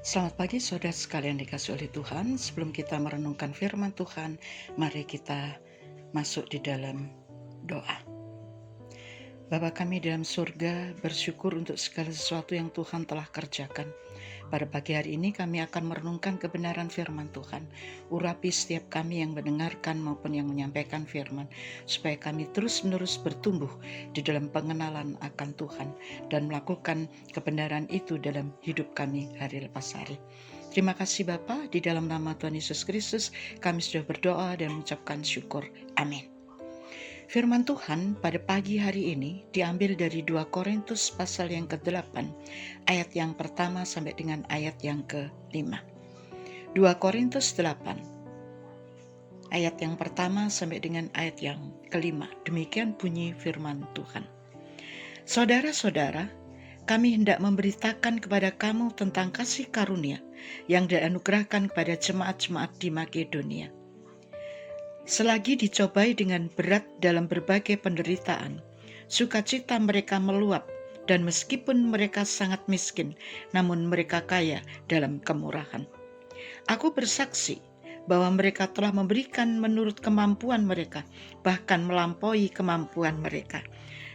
Selamat pagi saudara sekalian dikasih oleh Tuhan. Sebelum kita merenungkan firman Tuhan, mari kita masuk di dalam doa. Bapa kami dalam surga, bersyukur untuk segala sesuatu yang Tuhan telah kerjakan. Pada pagi hari ini kami akan merenungkan kebenaran firman Tuhan. Urapi setiap kami yang mendengarkan maupun yang menyampaikan firman, supaya kami terus-menerus bertumbuh di dalam pengenalan akan Tuhan dan melakukan kebenaran itu dalam hidup kami hari lepas hari. Terima kasih Bapa, di dalam nama Tuhan Yesus Kristus kami sudah berdoa dan mengucapkan syukur. Amin. Firman Tuhan pada pagi hari ini diambil dari 2 Korintus pasal yang ke-8, ayat yang pertama sampai dengan ayat yang ke-5. 2 Korintus 8, ayat yang pertama sampai dengan ayat yang ke-5. Demikian bunyi firman Tuhan. Saudara-saudara, kami hendak memberitakan kepada kamu tentang kasih karunia yang dianugerahkan kepada jemaat-jemaat di Makedonia. Selagi dicobai dengan berat dalam berbagai penderitaan, sukacita mereka meluap, dan meskipun mereka sangat miskin, namun mereka kaya dalam kemurahan. Aku bersaksi bahwa mereka telah memberikan menurut kemampuan mereka, bahkan melampaui kemampuan mereka.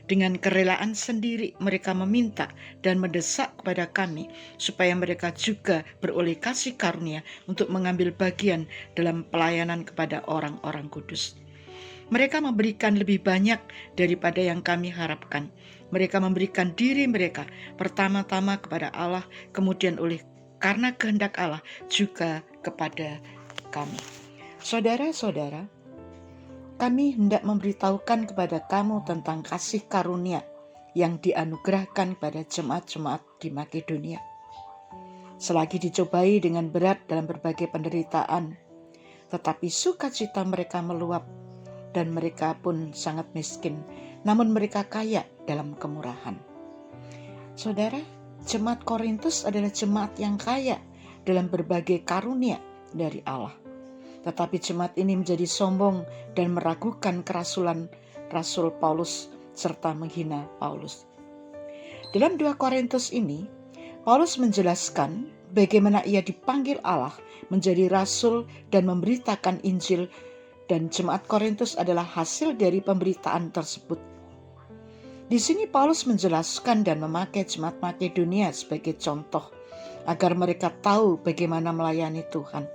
Dengan kerelaan sendiri mereka meminta dan mendesak kepada kami supaya mereka juga beroleh kasih karunia untuk mengambil bagian dalam pelayanan kepada orang-orang kudus. Mereka memberikan lebih banyak daripada yang kami harapkan. Mereka memberikan diri mereka pertama-tama kepada Allah, kemudian karena kehendak Allah juga kepada kami. Saudara-saudara, kami hendak memberitahukan kepada kamu tentang kasih karunia yang dianugerahkan pada jemaat-jemaat di Makedonia. Selagi dicobai dengan berat dalam berbagai penderitaan, tetapi sukacita mereka meluap dan mereka pun sangat miskin, namun mereka kaya dalam kemurahan. Saudara, jemaat Korintus adalah jemaat yang kaya dalam berbagai karunia dari Allah. Tetapi jemaat ini menjadi sombong dan meragukan kerasulan Rasul Paulus serta menghina Paulus. Dalam 2 Korintus ini, Paulus menjelaskan bagaimana ia dipanggil Allah menjadi rasul dan memberitakan Injil, dan jemaat Korintus adalah hasil dari pemberitaan tersebut. Di sini Paulus menjelaskan dan memakai jemaat Makedonia sebagai contoh agar mereka tahu bagaimana melayani Tuhan.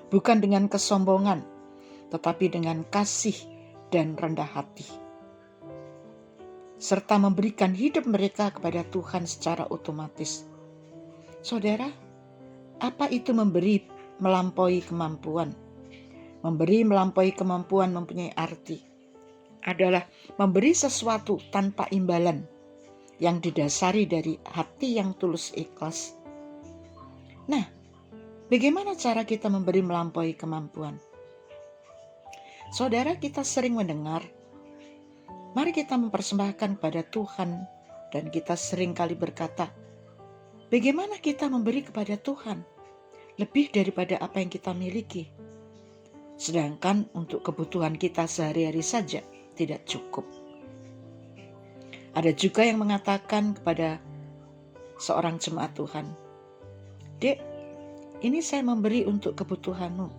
Bukan dengan kesombongan, tetapi dengan kasih dan rendah hati, serta memberikan hidup mereka kepada Tuhan secara otomatis. Saudara, apa itu memberi melampaui kemampuan? Memberi melampaui kemampuan mempunyai arti adalah memberi sesuatu tanpa imbalan yang didasari dari hati yang tulus ikhlas. Nah, bagaimana cara kita memberi melampaui kemampuan? Saudara, kita sering mendengar, mari kita mempersembahkan pada Tuhan, dan kita sering kali berkata, bagaimana kita memberi kepada Tuhan lebih daripada apa yang kita miliki? Sedangkan untuk kebutuhan kita sehari-hari saja tidak cukup. Ada juga yang mengatakan kepada seorang jemaat Tuhan, Dek, ini saya memberi untuk kebutuhanmu.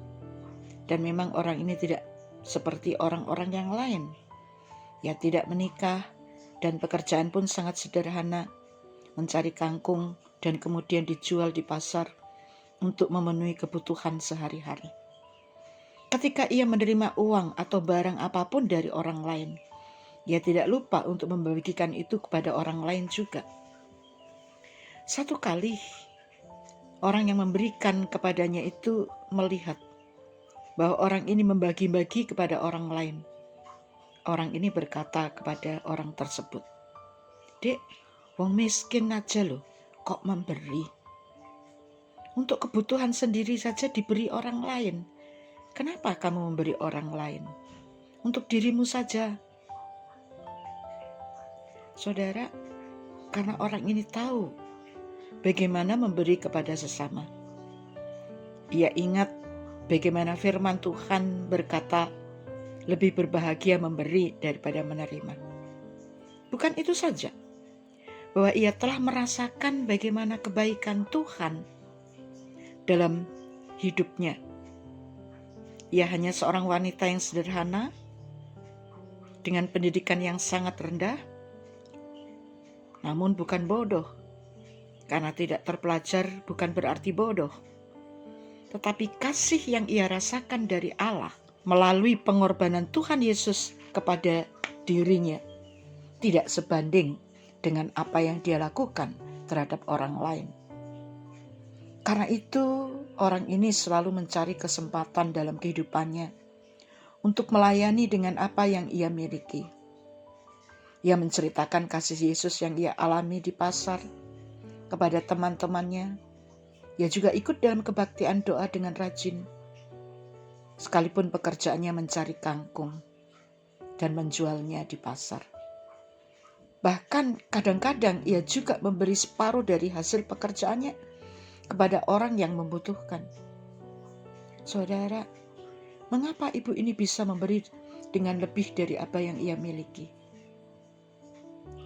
Dan memang orang ini tidak seperti orang-orang yang lain. Ia tidak menikah dan pekerjaan pun sangat sederhana, mencari kangkung dan kemudian dijual di pasar untuk memenuhi kebutuhan sehari-hari. Ketika ia menerima uang atau barang apapun dari orang lain, ia tidak lupa untuk membagikan itu kepada orang lain juga. Satu kali, orang yang memberikan kepadanya itu melihat bahwa orang ini membagi-bagi kepada orang lain. Orang ini berkata kepada orang tersebut, Dek, wong miskin aja loh, kok memberi? Untuk kebutuhan sendiri saja diberi orang lain. Kenapa kamu memberi orang lain? Untuk dirimu saja. Saudara, karena orang ini tahu bagaimana memberi kepada sesama. Dia ingat bagaimana firman Tuhan berkata, lebih berbahagia memberi daripada menerima. Bukan itu saja, bahwa ia telah merasakan bagaimana kebaikan Tuhan dalam hidupnya. Ia hanya seorang wanita yang sederhana, dengan pendidikan yang sangat rendah, namun bukan bodoh. Karena tidak terpelajar bukan berarti bodoh. Tetapi kasih yang ia rasakan dari Allah melalui pengorbanan Tuhan Yesus kepada dirinya tidak sebanding dengan apa yang dia lakukan terhadap orang lain. Karena itu, orang ini selalu mencari kesempatan dalam kehidupannya untuk melayani dengan apa yang ia miliki. Ia menceritakan kasih Yesus yang ia alami di pasar kepada teman-temannya. Ia juga ikut dalam kebaktian doa dengan rajin, sekalipun pekerjaannya mencari kangkung dan menjualnya di pasar. Bahkan kadang-kadang ia juga memberi separuh dari hasil pekerjaannya kepada orang yang membutuhkan. Saudara, mengapa ibu ini bisa memberi dengan lebih dari apa yang ia miliki?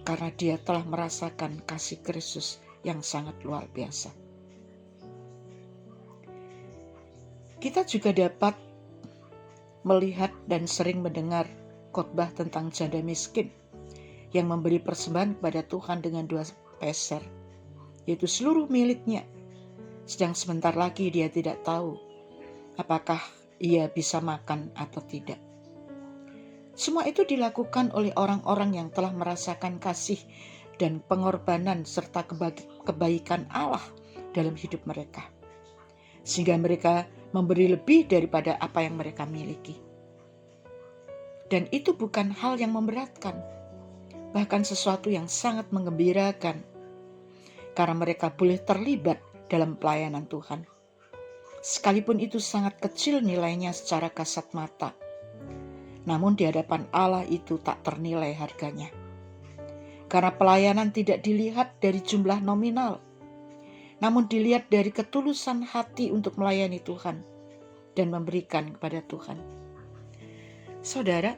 Karena dia telah merasakan kasih Kristus yang sangat luar biasa. Kita juga dapat melihat dan sering mendengar khotbah tentang janda miskin yang memberi persembahan kepada Tuhan dengan 2 peser, yaitu seluruh miliknya. Sedang sebentar lagi dia tidak tahu apakah ia bisa makan atau tidak. Semua itu dilakukan oleh orang-orang yang telah merasakan kasih dan pengorbanan serta kebaikan Allah dalam hidup mereka, sehingga mereka memberi lebih daripada apa yang mereka miliki. Dan itu bukan hal yang memberatkan, bahkan sesuatu yang sangat menggembirakan, karena mereka boleh terlibat dalam pelayanan Tuhan. Sekalipun itu sangat kecil nilainya secara kasat mata, namun di hadapan Allah itu tak ternilai harganya. Karena pelayanan tidak dilihat dari jumlah nominal, namun dilihat dari ketulusan hati untuk melayani Tuhan dan memberikan kepada Tuhan. Saudara,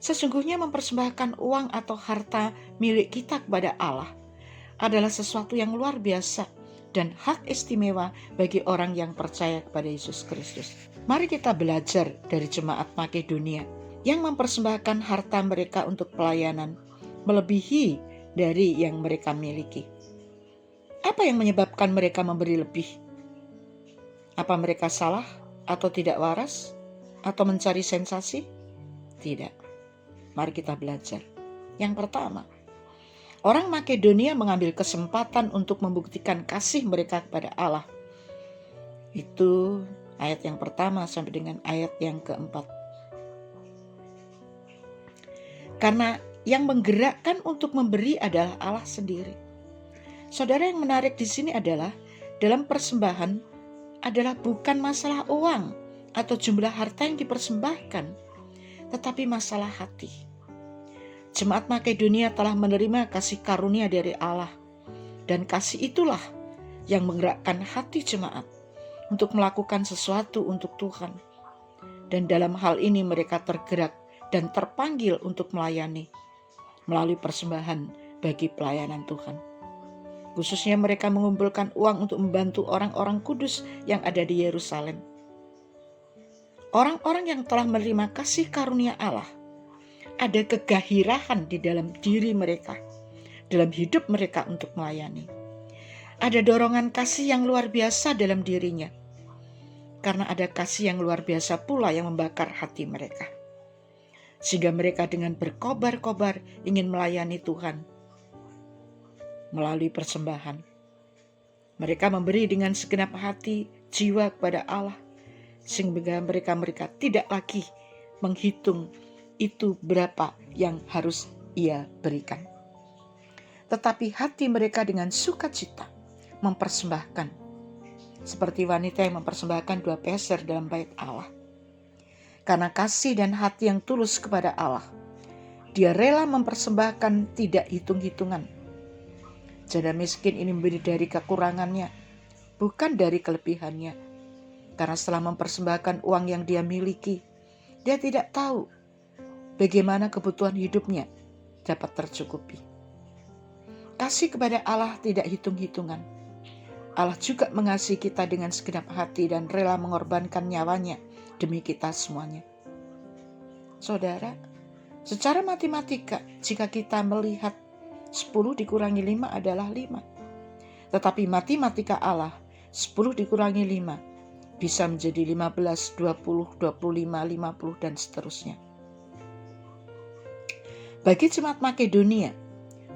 sesungguhnya mempersembahkan uang atau harta milik kita kepada Allah adalah sesuatu yang luar biasa dan hak istimewa bagi orang yang percaya kepada Yesus Kristus. Mari kita belajar dari jemaat Makedonia yang mempersembahkan harta mereka untuk pelayanan melebihi dari yang mereka miliki. Apa yang menyebabkan mereka memberi lebih? Apa mereka salah atau tidak waras? Atau mencari sensasi? Tidak. Mari kita belajar. Yang pertama, orang Makedonia mengambil kesempatan untuk membuktikan kasih mereka kepada Allah. Itu ayat yang pertama sampai dengan ayat yang keempat. Karena yang menggerakkan untuk memberi adalah Allah sendiri. Saudara, yang menarik di sini adalah dalam persembahan adalah bukan masalah uang atau jumlah harta yang dipersembahkan, tetapi masalah hati. Jemaat Makedonia telah menerima kasih karunia dari Allah, dan kasih itulah yang menggerakkan hati jemaat untuk melakukan sesuatu untuk Tuhan. Dan dalam hal ini mereka tergerak dan terpanggil untuk melayani melalui persembahan bagi pelayanan Tuhan. Khususnya mereka mengumpulkan uang untuk membantu orang-orang kudus yang ada di Yerusalem. Orang-orang yang telah menerima kasih karunia Allah, ada kegahirahan di dalam diri mereka, dalam hidup mereka untuk melayani. Ada dorongan kasih yang luar biasa dalam dirinya, karena ada kasih yang luar biasa pula yang membakar hati mereka. Sehingga mereka dengan berkobar-kobar ingin melayani Tuhan melalui persembahan. Mereka memberi dengan segenap hati, jiwa kepada Allah, sehingga mereka tidak lagi menghitung itu berapa yang harus ia berikan. Tetapi hati mereka dengan sukacita mempersembahkan, seperti wanita yang mempersembahkan 2 peser dalam bait Allah. Karena kasih dan hati yang tulus kepada Allah, dia rela mempersembahkan tidak hitung-hitungan. Janda miskin ini memberi dari kekurangannya, bukan dari kelebihannya. Karena setelah mempersembahkan uang yang dia miliki, dia tidak tahu bagaimana kebutuhan hidupnya dapat tercukupi. Kasih kepada Allah tidak hitung-hitungan. Allah juga mengasihi kita dengan segenap hati dan rela mengorbankan nyawanya demi kita semuanya. Saudara, secara matematika jika kita melihat 10 dikurangi 5 adalah 5. Tetapi matematika Allah 10 dikurangi 5 bisa menjadi 15, 20, 25, 50 dan seterusnya. Bagi jemaat Makedonia,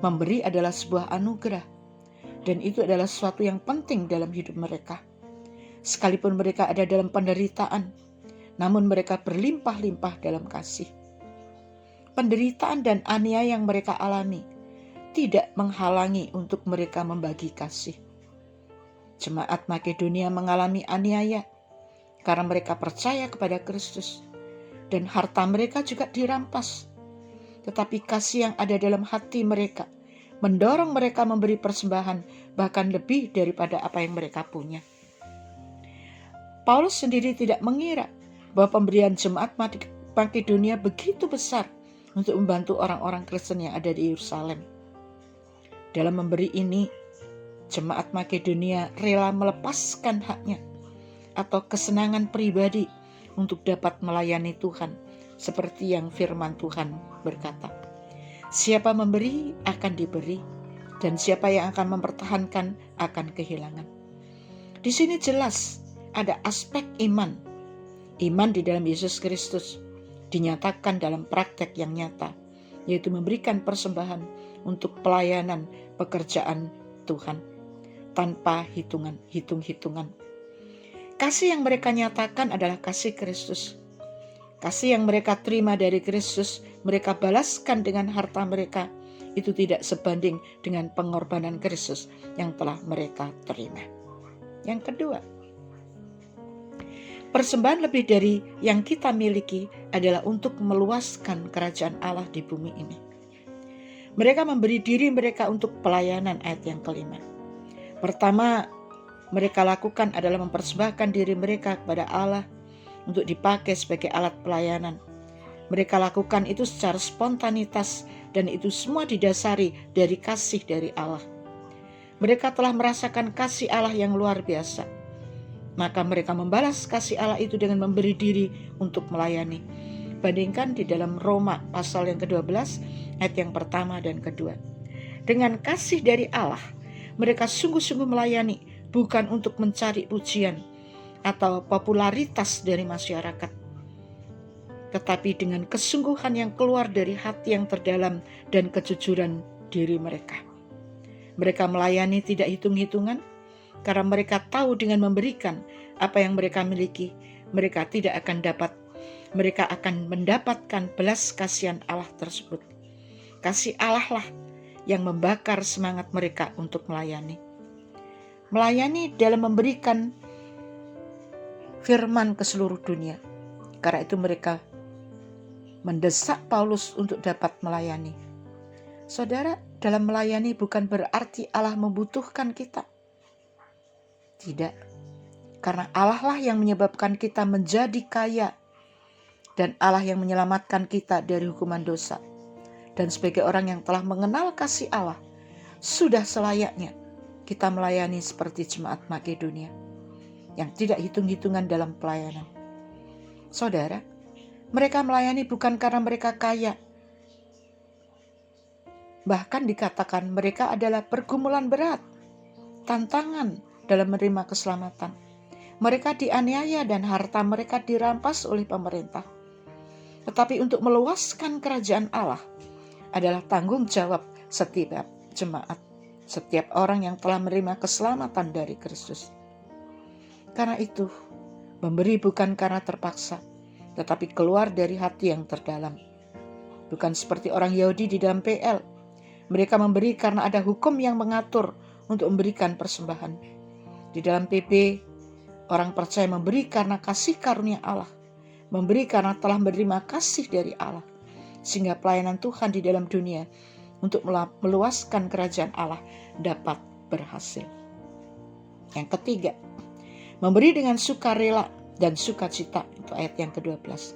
memberi adalah sebuah anugerah. Dan itu adalah sesuatu yang penting dalam hidup mereka. Sekalipun mereka ada dalam penderitaan, namun mereka berlimpah-limpah dalam kasih. Penderitaan dan aniaya yang mereka alami tidak menghalangi untuk mereka membagi kasih. Jemaat Makedonia mengalami aniaya karena mereka percaya kepada Kristus, dan harta mereka juga dirampas. Tetapi kasih yang ada dalam hati mereka mendorong mereka memberi persembahan bahkan lebih daripada apa yang mereka punya. Paulus sendiri tidak mengira bahwa pemberian jemaat Makedonia begitu besar untuk membantu orang-orang Kristen yang ada di Yerusalem. Dalam memberi ini, jemaat Makedonia rela melepaskan haknya atau kesenangan pribadi untuk dapat melayani Tuhan, seperti yang firman Tuhan berkata, siapa memberi akan diberi, dan siapa yang akan mempertahankan akan kehilangan. Di sini jelas ada aspek iman. Iman di dalam Yesus Kristus dinyatakan dalam praktek yang nyata, yaitu memberikan persembahan untuk pelayanan pekerjaan Tuhan tanpa hitung-hitungan. Kasih yang mereka nyatakan adalah kasih Kristus. Kasih yang mereka terima dari Kristus, mereka balaskan dengan harta mereka. Itu tidak sebanding dengan pengorbanan Kristus yang telah mereka terima. Yang kedua, persembahan lebih dari yang kita miliki adalah untuk meluaskan kerajaan Allah di bumi ini. Mereka memberi diri mereka untuk pelayanan, ayat yang kelima. Pertama, mereka lakukan adalah mempersembahkan diri mereka kepada Allah untuk dipakai sebagai alat pelayanan. Mereka lakukan itu secara spontanitas dan itu semua didasari dari kasih dari Allah. Mereka telah merasakan kasih Allah yang luar biasa. Maka mereka membalas kasih Allah itu dengan memberi diri untuk melayani. Bandingkan di dalam Roma pasal yang ke-12 ayat yang pertama dan kedua. Dengan kasih dari Allah, mereka sungguh-sungguh melayani, bukan untuk mencari pujian atau popularitas dari masyarakat, tetapi dengan kesungguhan yang keluar dari hati yang terdalam dan kejujuran diri mereka. Mereka melayani tidak hitung-hitungan, karena mereka tahu dengan memberikan apa yang mereka miliki, mereka akan mendapatkan belas kasihan Allah tersebut. Kasih Allah lah yang membakar semangat mereka untuk melayani. Melayani dalam memberikan firman ke seluruh dunia. Karena itu mereka mendesak Paulus untuk dapat melayani. Saudara, dalam melayani bukan berarti Allah membutuhkan kita. Tidak. Karena Allah lah yang menyebabkan kita menjadi kaya. Dan Allah yang menyelamatkan kita dari hukuman dosa. Dan sebagai orang yang telah mengenal kasih Allah, sudah selayaknya kita melayani seperti jemaat Makedonia yang tidak hitung-hitungan dalam pelayanan. Saudara, mereka melayani bukan karena mereka kaya. Bahkan dikatakan mereka adalah pergumulan berat, tantangan dalam menerima keselamatan. Mereka dianiaya dan harta mereka dirampas oleh pemerintah. Tetapi untuk meluaskan kerajaan Allah adalah tanggung jawab setiap jemaat, setiap orang yang telah menerima keselamatan dari Kristus. Karena itu, memberi bukan karena terpaksa, tetapi keluar dari hati yang terdalam. Bukan seperti orang Yahudi di dalam PL. Mereka memberi karena ada hukum yang mengatur untuk memberikan persembahan. Di dalam PB, orang percaya memberi karena kasih karunia Allah. Memberi karena telah menerima kasih dari Allah. Sehingga pelayanan Tuhan di dalam dunia untuk meluaskan kerajaan Allah dapat berhasil. Yang ketiga, memberi dengan sukarela dan sukacita, itu ayat yang ke-12.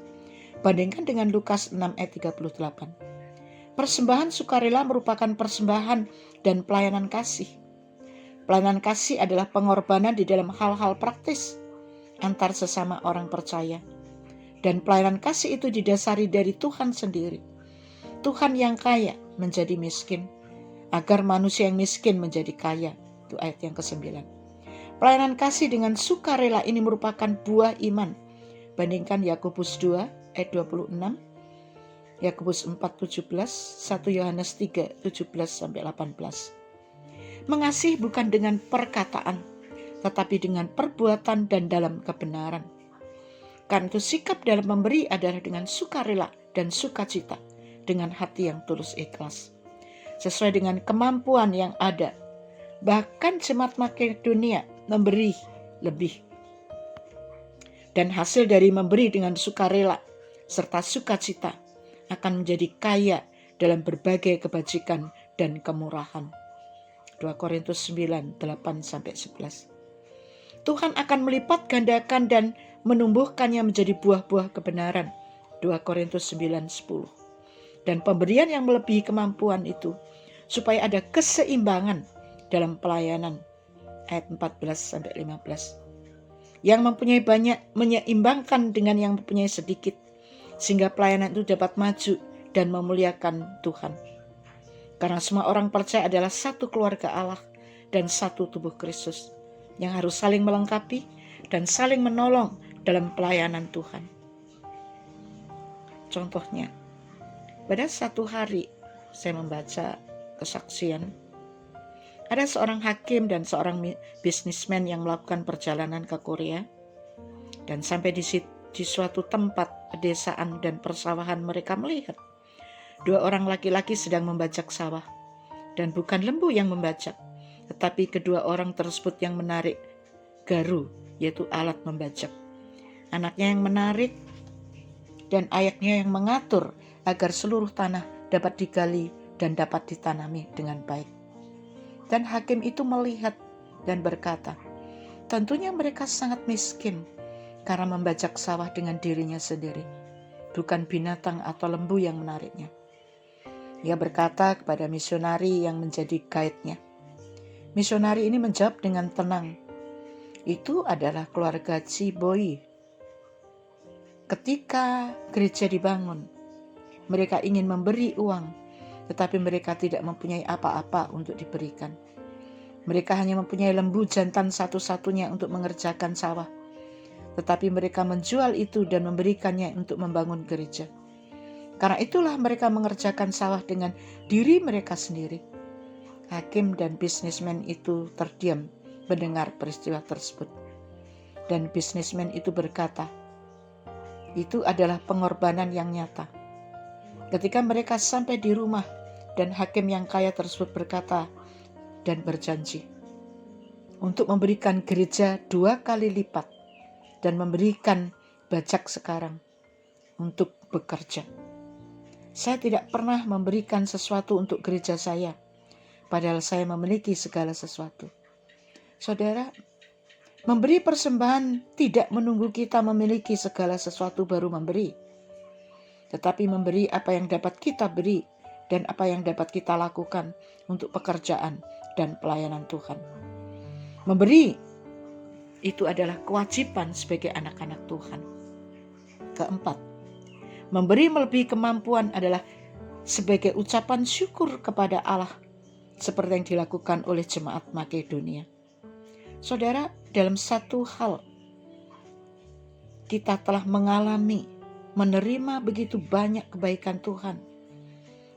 Bandingkan dengan Lukas 6 ayat 38. Persembahan sukarela merupakan persembahan dan pelayanan kasih. Pelayanan kasih adalah pengorbanan di dalam hal-hal praktis antar sesama orang percaya. Dan pelayanan kasih itu didasari dari Tuhan sendiri. Tuhan yang kaya menjadi miskin, agar manusia yang miskin menjadi kaya. Itu ayat yang ke-9. Pelayanan kasih dengan sukarela ini merupakan buah iman. Bandingkan Yakobus 2 ayat 26, Yakobus 4:17, 1 Yohanes 3:17-18. Mengasihi bukan dengan perkataan, tetapi dengan perbuatan dan dalam kebenaran. Karena itu sikap dalam memberi adalah dengan sukarela dan sukacita, dengan hati yang tulus ikhlas, sesuai dengan kemampuan yang ada. Bahkan jemaat Makedonia memberi lebih. Dan hasil dari memberi dengan sukarela serta sukacita akan menjadi kaya dalam berbagai kebajikan dan kemurahan. 2 Korintus 9, 8-11. Tuhan akan melipat gandakan dan menumbuhkannya menjadi buah-buah kebenaran. 2 Korintus 9, 10. Dan pemberian yang melebihi kemampuan itu supaya ada keseimbangan dalam pelayanan. Ayat 14-15. Yang mempunyai banyak menyeimbangkan dengan yang mempunyai sedikit, sehingga pelayanan itu dapat maju dan memuliakan Tuhan. Karena semua orang percaya adalah satu keluarga Allah dan satu tubuh Kristus yang harus saling melengkapi dan saling menolong dalam pelayanan Tuhan. Contohnya, pada satu hari saya membaca kesaksian, ada seorang hakim dan seorang bisnismen yang melakukan perjalanan ke Korea, dan sampai di suatu tempat pedesaan dan persawahan mereka melihat 2 orang laki-laki sedang membajak sawah, dan bukan lembu yang membajak, tetapi kedua orang tersebut yang menarik garu, yaitu alat membajak. Anaknya yang menarik dan ayahnya yang mengatur agar seluruh tanah dapat digali dan dapat ditanami dengan baik. Dan hakim itu melihat dan berkata, tentunya mereka sangat miskin karena membajak sawah dengan dirinya sendiri, bukan binatang atau lembu yang menariknya. Ia berkata kepada misionari yang menjadi guide-nya. Misionari ini menjawab dengan tenang, itu adalah keluarga Ciboi. Ketika gereja dibangun, mereka ingin memberi uang, tetapi mereka tidak mempunyai apa-apa untuk diberikan. Mereka hanya mempunyai lembu jantan satu-satunya untuk mengerjakan sawah, tetapi mereka menjual itu dan memberikannya untuk membangun gereja. Karena itulah mereka mengerjakan sawah dengan diri mereka sendiri. Hakim dan bisnismen itu terdiam mendengar peristiwa tersebut. Dan bisnismen itu berkata, itu adalah pengorbanan yang nyata. Ketika mereka sampai di rumah dan hakim yang kaya tersebut berkata dan berjanji untuk memberikan gereja 2 kali lipat dan memberikan bajak sekarang untuk bekerja. Saya tidak pernah memberikan sesuatu untuk gereja saya, padahal saya memiliki segala sesuatu. Saudara, memberi persembahan tidak menunggu kita memiliki segala sesuatu baru memberi, tetapi memberi apa yang dapat kita beri dan apa yang dapat kita lakukan untuk pekerjaan dan pelayanan Tuhan. Memberi itu adalah kewajiban sebagai anak-anak Tuhan. Keempat, memberi melebihi kemampuan adalah sebagai ucapan syukur kepada Allah, seperti yang dilakukan oleh jemaat Makedonia. Saudara, dalam satu hal kita telah mengalami, menerima begitu banyak kebaikan Tuhan,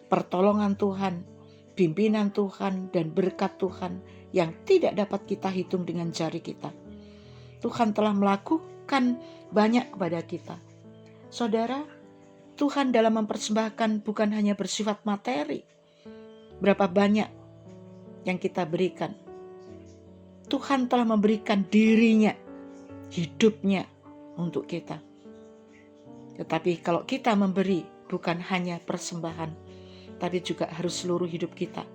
pertolongan Tuhan, pimpinan Tuhan, dan berkat Tuhan yang tidak dapat kita hitung dengan jari kita. Tuhan telah melakukan banyak kepada kita. Saudara, Tuhan dalam mempersembahkan bukan hanya bersifat materi. Berapa banyak yang kita berikan. Tuhan telah memberikan dirinya, hidupnya untuk kita. Tetapi kalau kita memberi bukan hanya persembahan, tapi juga harus seluruh hidup kita.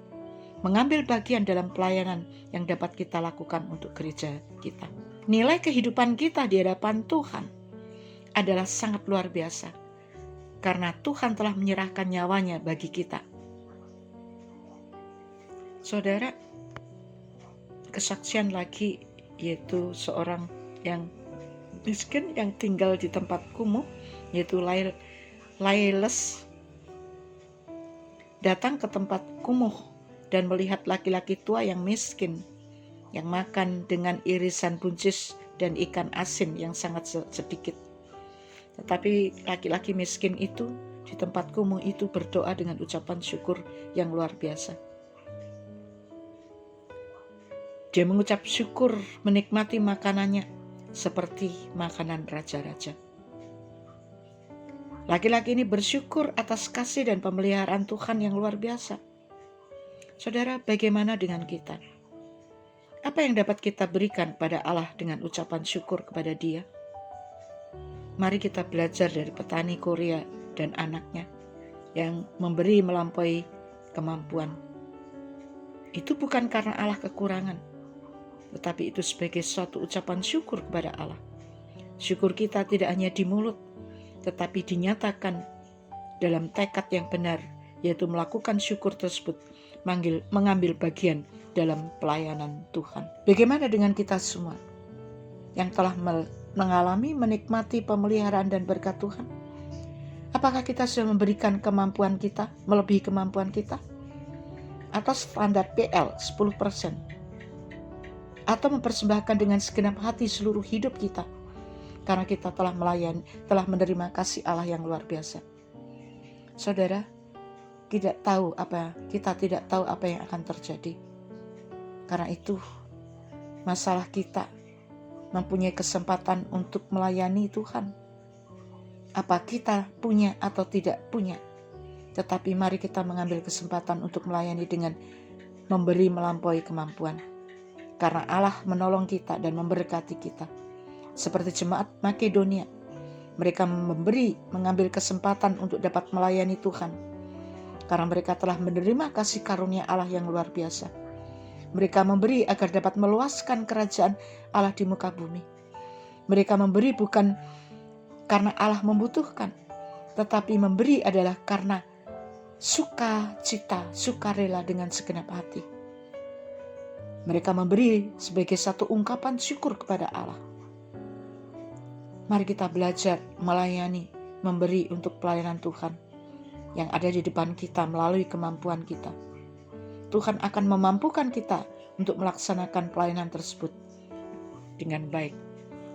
Mengambil bagian dalam pelayanan yang dapat kita lakukan untuk gereja kita. Nilai kehidupan kita di hadapan Tuhan adalah sangat luar biasa. Karena Tuhan telah menyerahkan nyawanya bagi kita. Saudara, kesaksian lagi, yaitu seorang yang miskin yang tinggal di tempat kumuh, yaitu Lailes, datang ke tempat kumuh dan melihat laki-laki tua yang miskin yang makan dengan irisan buncis dan ikan asin yang sangat sedikit. Tetapi laki-laki miskin itu di tempat kumuh itu berdoa dengan ucapan syukur yang luar biasa. Dia mengucap syukur, menikmati makanannya seperti makanan raja-raja. Laki-laki ini bersyukur atas kasih dan pemeliharaan Tuhan yang luar biasa. Saudara, bagaimana dengan kita? Apa yang dapat kita berikan pada Allah dengan ucapan syukur kepada Dia? Mari kita belajar dari petani Korea dan anaknya yang memberi melampaui kemampuan. Itu bukan karena Allah kekurangan, tetapi itu sebagai suatu ucapan syukur kepada Allah. Syukur kita tidak hanya di mulut, tetapi dinyatakan dalam tekad yang benar, yaitu melakukan syukur tersebut, mengambil bagian dalam pelayanan Tuhan. Bagaimana dengan kita semua yang telah mengalami, menikmati pemeliharaan dan berkat Tuhan? Apakah kita sudah memberikan kemampuan kita, melebihi kemampuan kita? Atau standar PL 10%? Atau mempersembahkan dengan segenap hati seluruh hidup kita? Karena kita telah melayani, telah menerima kasih Allah yang luar biasa. Saudara, kita tidak tahu apa yang akan terjadi. Karena itu, masalah kita mempunyai kesempatan untuk melayani Tuhan. Apa kita punya atau tidak punya, tetapi mari kita mengambil kesempatan untuk melayani dengan memberi melampaui kemampuan. Karena Allah menolong kita dan memberkati kita. Seperti jemaat Makedonia, mereka mengambil kesempatan untuk dapat melayani Tuhan. Karena mereka telah menerima kasih karunia Allah yang luar biasa. Mereka memberi agar dapat meluaskan kerajaan Allah di muka bumi. Mereka memberi bukan karena Allah membutuhkan, tetapi memberi adalah karena sukacita, sukarela dengan segenap hati. Mereka memberi sebagai satu ungkapan syukur kepada Allah. Mari kita belajar melayani, memberi untuk pelayanan Tuhan yang ada di depan kita melalui kemampuan kita. Tuhan akan memampukan kita untuk melaksanakan pelayanan tersebut dengan baik.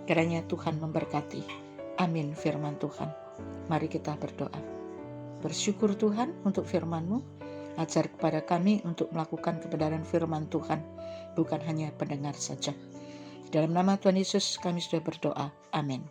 Kiranya Tuhan memberkati. Amin firman Tuhan. Mari kita berdoa. Bersyukur Tuhan untuk firman-Mu. Ajar kepada kami untuk melakukan kebenaran firman Tuhan, bukan hanya pendengar saja. Dalam nama Tuhan Yesus kami sudah berdoa. Amin.